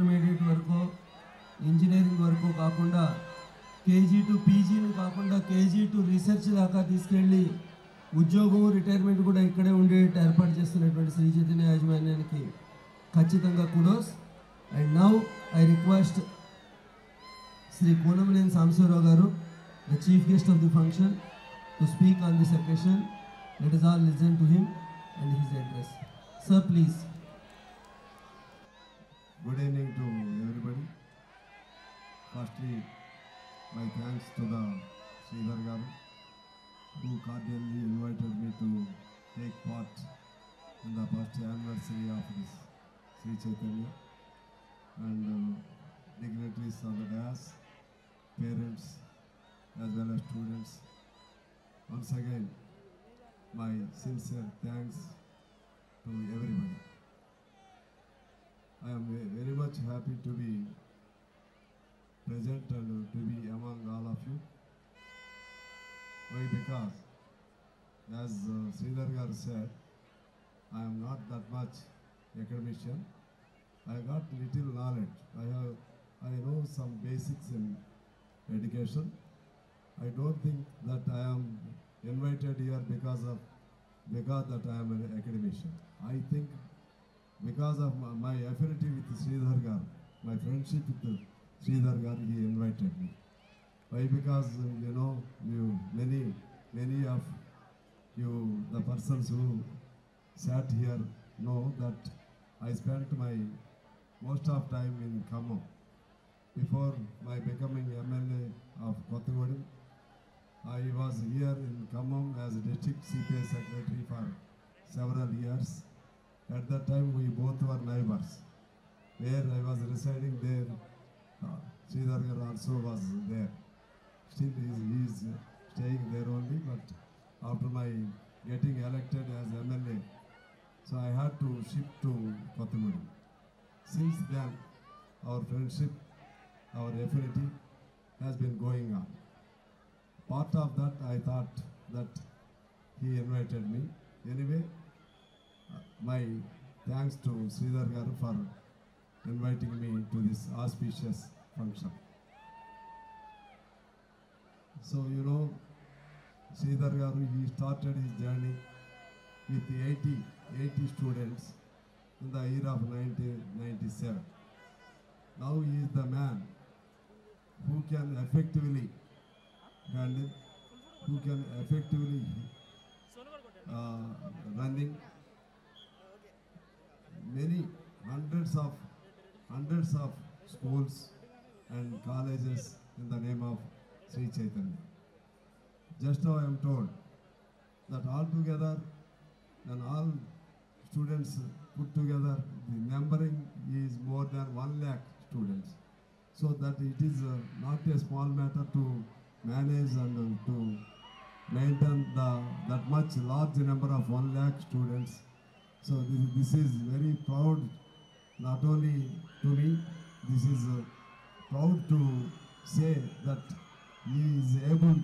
Intermediate వరకు engineering వరకు కాకుండా కేజీ టు పీజీని కాకుండా కేజీ టు రీసెర్చ్ దాకా తీసుకెళ్ళి ఉద్యోగం రిటైర్మెంట్ కూడా ఇక్కడే ఉండేట్టు ఏర్పాటు చేస్తున్నటువంటి శ్రీ చైతన్య యాజమాన్యానికి ఖచ్చితంగా kudos. And now I request Shri Kunamneni Sambasiva Rao గారు, the chief guest of the function, to speak on this occasion. Let us all listen to him and his address. Sir, please. Good evening to everybody. Firstly, my thanks to the Sridhar Garu, who cordially invited me to take part in the first anniversary of this Sri Chaitanya, and dignitaries of the dais, parents as well as students. Once again, my sincere thanks to everybody. I am very much happy to be present and to be among all of you. Why? Because as Sridhar Garu said, I am not that much academician. I got little knowledge. I know some basics in education. I don't think that I am invited here because that I am an academician. I think because of my affinity with Sridhar Garu, my friendship with Sridhar Garu, he invited me. Why? Because many of you, the persons who sat here, know that I spent my most of time in Khammam. Before my becoming MLA of Kottagudem, I was here in Khammam as district CPI secretary for several years. At that time, we both were neighbors. Where I was residing there, Sridhar Garu also was there. Still, he is staying there only, but after my getting elected as MLA, so I had to shift to Kottagudem. Since then, our friendship, our affinity has been going on. Part of that, I thought that he invited me. Anyway, my thanks to Sridhar Garu for inviting me to this auspicious function. So, Sridhar Garu, he started his journey with 80 students in the year of 1997. Now he is the man who can effectively handle, who can effectively running many hundreds of schools and colleges in the name of Sri Chaitanya. Just now I am told that all together and all students put together, the numbering is more than 1 lakh students. So that it is not a small matter to manage and to maintain that much large number of 1 lakh students. So this is very proud, not only to me, this is proud to say that he is able,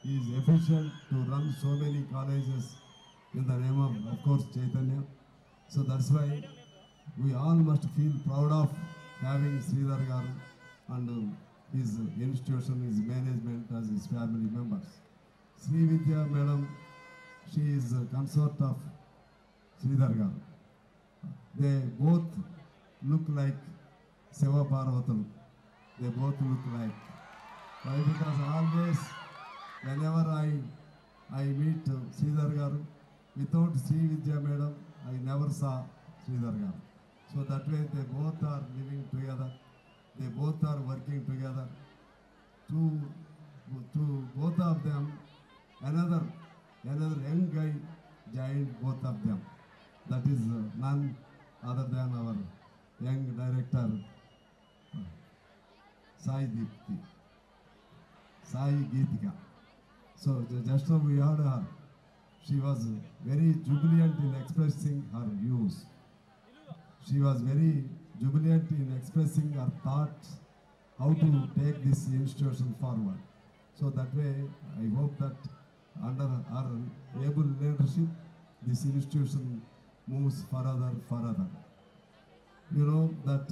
he is efficient to run so many colleges in the name of course, Chaitanya. So that's why we all must feel proud of having Sridhar Garu and his institution, his management as his family members. Sri Vidya Madam, she is a consort of Sridhar Garu. They both look like Seva Parvatam. They both look like. Why? Because always, whenever I meet Sridhar Garu, without Sri Vidya Madam, I never saw Sridhar Garu. So that way they both are living together. They both are working together. To both of them, another young guy joined both of them. That is none other than our young director, Sai Geetika. So just now we heard her. She was very jubilant in expressing her views. She was very jubilant in expressing her thoughts, how to take this institution forward. So that way, I hope that under her able leadership, this institution moves further. You know that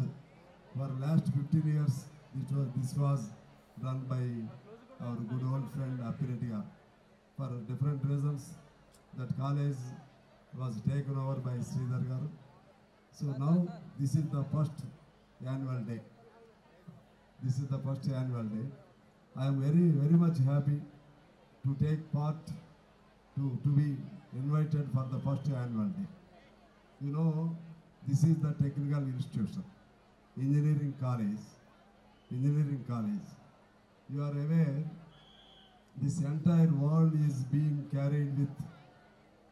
For last 15 years, this was run by our good old friend Appiretty. For different reasons, that college was taken over by Sridhar Garu. So now this is the first annual day. This is the first annual day. I am very much happy to take part, to be invited for the first annual day. You know, this is the technical institution, engineering college. You are aware, this entire world is being carried with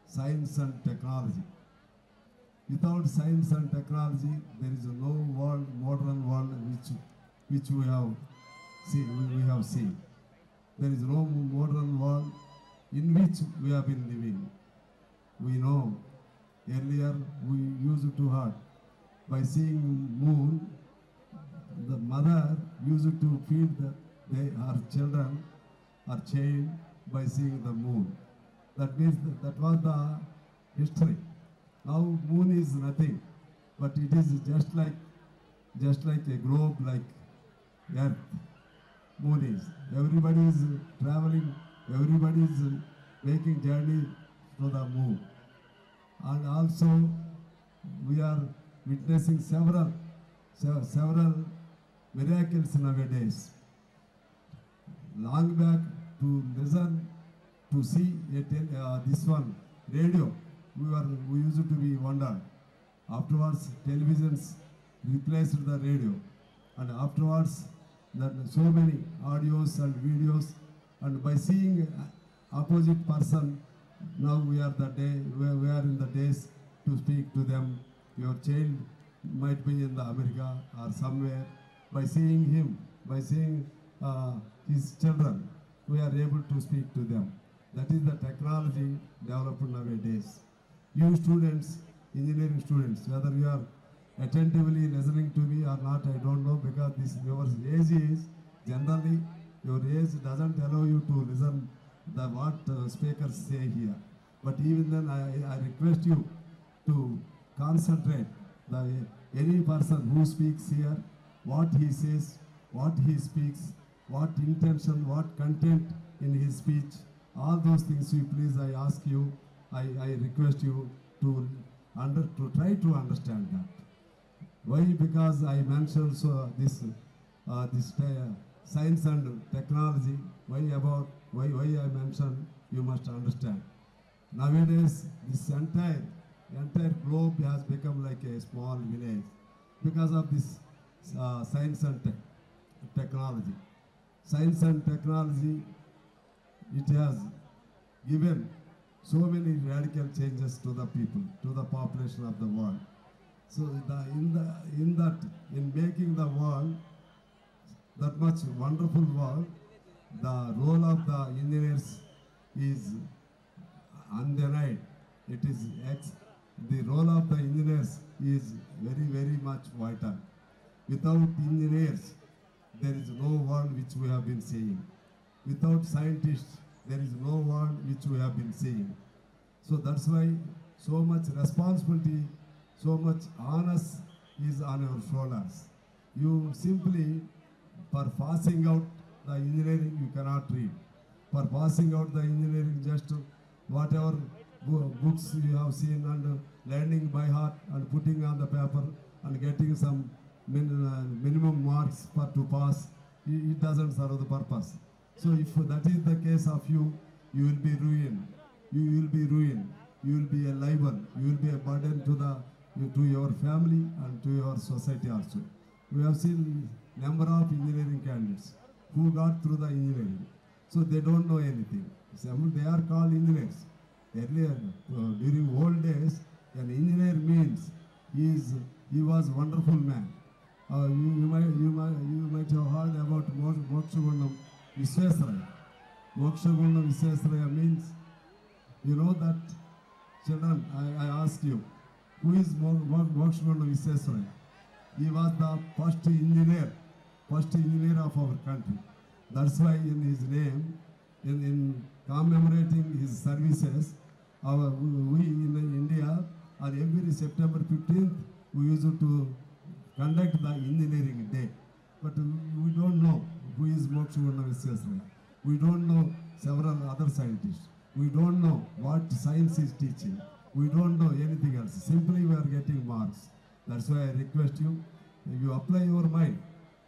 science and technology. Without science and technology, there is no world, modern world which we have seen. There is no modern world in which we have been living. We know earlier we used to hurt by seeing moon. The mother used to feed her children, her child, by seeing the moon. That means that was the history. Now moon is nothing, but it is just like a globe, like Earth. Moon is. Everybody is traveling. Everybody is making journey to the moon. And also we are witnessing several miracles nowadays. Long back, to listen, to see this one radio, we used to be wondered. Afterwards, televisions replaced the radio, and afterwards, that so many audios and videos, and by seeing opposite person, now we are in the days to speak to them. Your child might be in the America or somewhere. By seeing him, by seeing his children, we are able to speak to them. That is the technology developed nowadays. You students, engineering students, whether you are attentively listening to me or not, I don't know, because your age is generally, your age doesn't allow you to listen what speakers say here. But even then, I request you to concentrate. Any person who speaks here, what he says, what he speaks, what intention, what content in his speech, all those things, please, I ask you, I request you to try to understand that. Why? Because I mentioned this science and technology. Why I mentioned, you must understand. Nowadays, this entire globe has become like a small village because of this science and technology. Science and technology, it has given so many radical changes to the people, to the population of the world. So in making the world that much wonderful world, the role of the engineers is undenied. It is the role of the engineers is very much vital. Without engineers, there is no world which we have been seeing. Without scientists, there is no world which we have been seeing. So that's why so much responsibility, so much onus is on your shoulders. You simply, for passing out the engineering, you cannot read. For passing out the engineering, just whatever books you have seen and learning by heart and putting on the paper and getting some minimum marks to pass, it doesn't serve the purpose. So if that is the case of you, you will be ruined. You will be ruined. You will be a libel. You will be a burden to your family and to your society also. We have seen number of engineering candidates who got through the engineering. So they don't know anything. They are called engineers. Earlier, during old days, an engineer means he was a wonderful man. You might have heard about Mokshagundam Visvesvaraya. Mokshagundam Visvesvaraya means, you know that, children, I ask you, who is Mokshagundam Visvesvaraya? He was the first engineer of our country. That's why in his name, in commemorating his services, we in India, on every September 15th, we used to conduct the engineering but we don't know who is Moksha Viswesvaraya. We don't know several other scientists. We don't know what science is teaching. We don't know anything else. Simply we are getting marks. That's why I request you, you apply your mind,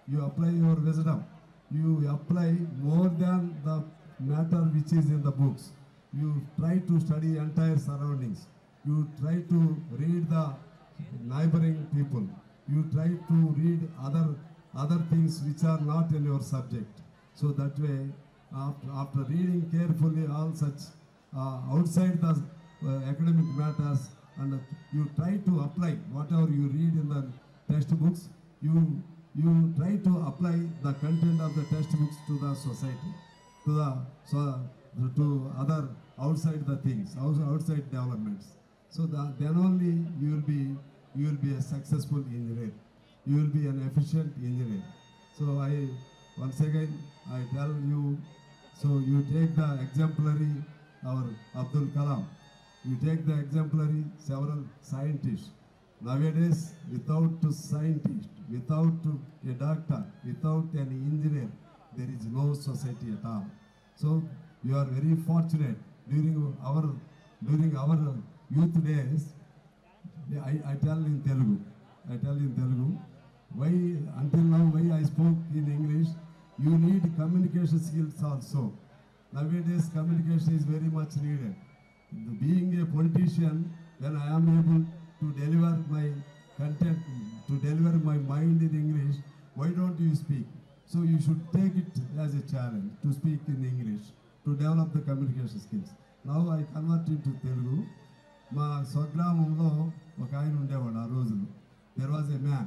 you apply your wisdom, you apply more than the matter which is in the books. You try to study entire surroundings. You try to read the neighboring people. You try to read other things which are not in your subject. So that way, after reading carefully all such outside the academic matters, and you try to apply whatever you read in the textbooks, you try to apply the content of the textbooks to the society, to other outside the things, outside developments. So then only you will be a successful engineer. You will be an efficient engineer. So once again I tell you, so you take the exemplary our Abdul Kalam, you take the exemplary several scientists. Nowadays, without a scientist, without a doctor, without an engineer, there is no society at all. So you are very fortunate. During our youth days, I tell in Telugu, why until now why I spoke in English, you need communication skills also. Nowadays communication is very much needed. Being a politician, when I am able to deliver my content, to deliver my mind in English, why don't you speak? So you should take it as a challenge to speak in English, to develop the communication skills. Now I convert into Telugu. మా స్వగ్రామంలో ఒక ఆయన ఉండేవాడు ఆ రోజులు. There was a man.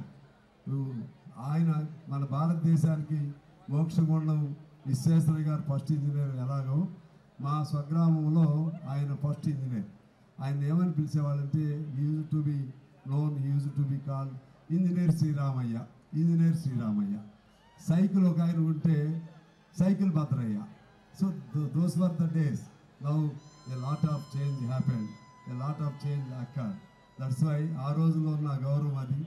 ఆయన మన భారతదేశానికి మోక్షగుండం విశ్వేశ్వరయ్య గారు ఫస్ట్ ఇంజనీర్ ఎలాగో మా స్వగ్రామంలో ఆయన ఫస్ట్ ఇంజనీర్. ఆయన ఏమని పిలిచేవాళ్ళంటే use to be known, use to be call engineer Sriramaiah, engineer Sriramaiah. Cycle ఒక ఆయన ఉంటే cycle Bhadraiah. So those were the days. Now a lot of change happened, a lot of change occurred. That's why ఆ రోజుల్లో ఉన్న గౌరవం అది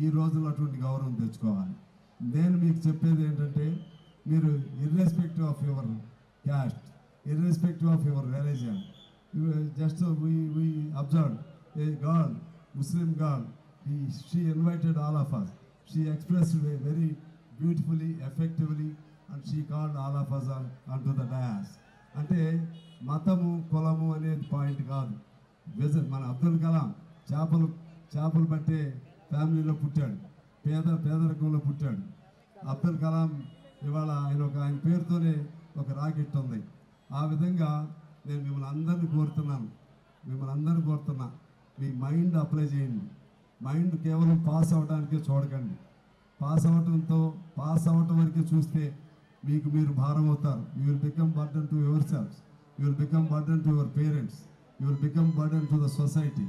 ఈ రోజుల్లో అటువంటి గౌరవం తెచ్చుకోవాలి. నేను మీకు చెప్పేది ఏంటంటే, మీరు irrespective of your caste, irrespective of your religion, just we observed a girl, Muslim girl, she invited all of us. She expressed very beautifully, effectively, and she called all of us onto the dais. అంటే మతము కులము అనేది point కాదు. మన అబ్దుల్ కలాం చేపలు పట్టే ఫ్యామిలీలో పుట్టాడు, పేదరికంలో పుట్టాడు. అబ్దుల్ కలాం ఇవాళ ఆయన పేరుతోనే ఒక రాకెట్ ఉంది. ఆ విధంగా నేను మిమ్మల్ని అందరినీ కోరుతున్నా, మీ మైండ్ అప్లై చేయండి. మైండ్ కేవలం పాస్ అవ్వడానికే చూడకండి. పాస్ అవ్వటం వరకే చూస్తే మీరు భారం అవుతారు. You will become burden to your selfs, you will become burden to your parents, you will become burden to the society.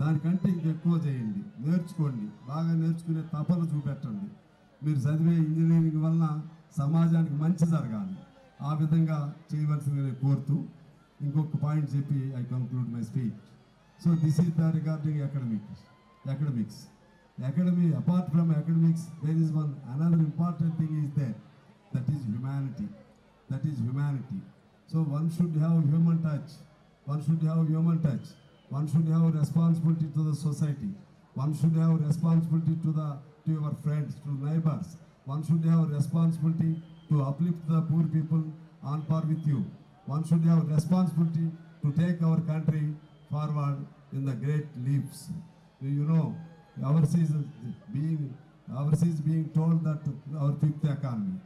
దానికంటే ఇంకెక్కువ చేయండి, నేర్చుకోండి, బాగా నేర్చుకునే తపన చూపెట్టండి. మీరు చదివే ఇంజనీరింగ్ వలన సమాజానికి మంచి జరగాలి. ఆ విధంగా చేయవలసిందని కోరుతూ ఇంకొక పాయింట్ చెప్పి I conclude my speech. So this is the regarding academics. Apart from academics, there is another important thing is there, that is humanity. So one should have human touch. One should have responsibility to the society. One should have responsibility to your friends, to neighbors. One should have responsibility to uplift the poor people on par with you. One should have responsibility to take our country forward in the great leaps. You know, ours is being told that our fifth economy.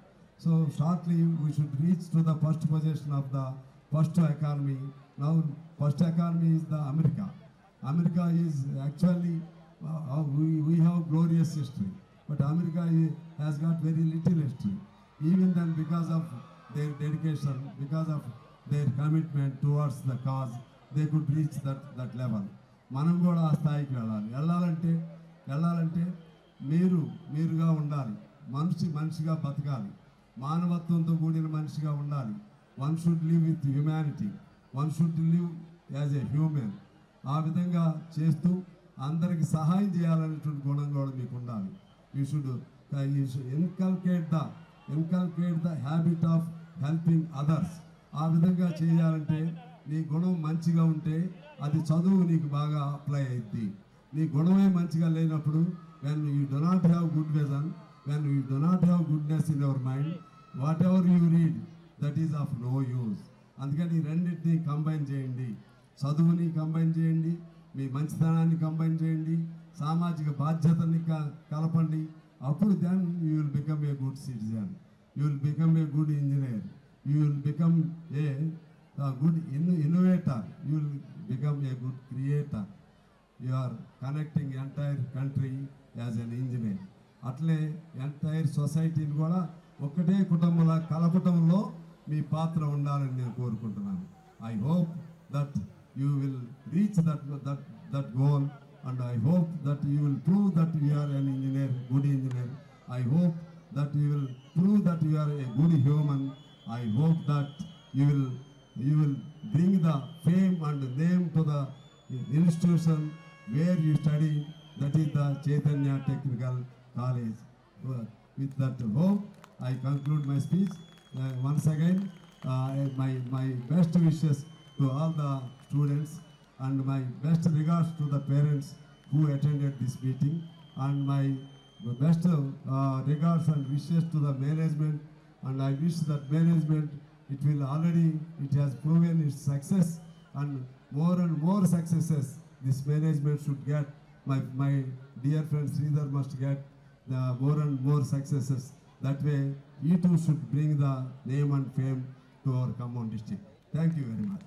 So shortly we should reach to the first position of the first economy. Now first economy is the America. America is actually, we have glorious history, but America has got very little history. Even then, because of their dedication, because of their commitment towards the cause, they could reach that level. మనం కూడా ఆ స్థాయికి వెళ్ళాలంటే మీరుగా ఉండాలి, మనిషిగా బతకాలి, మానవత్వంతో కూడిన మనిషిగా ఉండాలి. One should live with humanity, one should live as a human. ఆ విధంగా చేస్తూ అందరికి సహాయం చేయాలనేటువంటి గుణం కూడా మీకు ఉండాలి. You should you should inculcate the habit of helping others. ఆ విధంగా చేయాలంటే నీ గుణం మంచిగా ఉంటే అది చదువు నీకు బాగా అప్లై అయ్యిద్ది. నీ గుణమే మంచిగా లేనప్పుడు when you do not have good vision, when you do not have goodness in your mind, whatever you read, that is of no use. అందుకని రెండింటిని కంబైన్ చేయండి. చదువుని కంబైన్ చేయండి, మీ మంచితనాన్ని కంబైన్ చేయండి, సామాజిక బాధ్యతని కలపండి. అప్పుడు then you will become a good citizen, you will become a good engineer, you will become a good innovator, you will become a good creator. You are connecting entire country as an engineer. అట్లే entire సొసైటీని కూడా ఒక్కటే కుటుంబంలో కలపటంలో మీ పాత్ర ఉండాలని నేను కోరుకుంటున్నాను. I hope that you will reach that goal, and I hope that you will prove that you are an engineer, good engineer. I hope that you will prove that you are a good human. I hope that you will bring the fame and name to the institution where you study, that is the Chaitanya Technical College. With that hope, I conclude my speech. Once again, my best wishes to all the students, and my best regards to the parents who attended this meeting, and my best regards and wishes to the management. And I wish that management, it has proven its success, and more successes this management should get. My dear friend Sridhar must get more and more successes. That way, you too should bring the name and fame to our Khammam district. Thank you very much.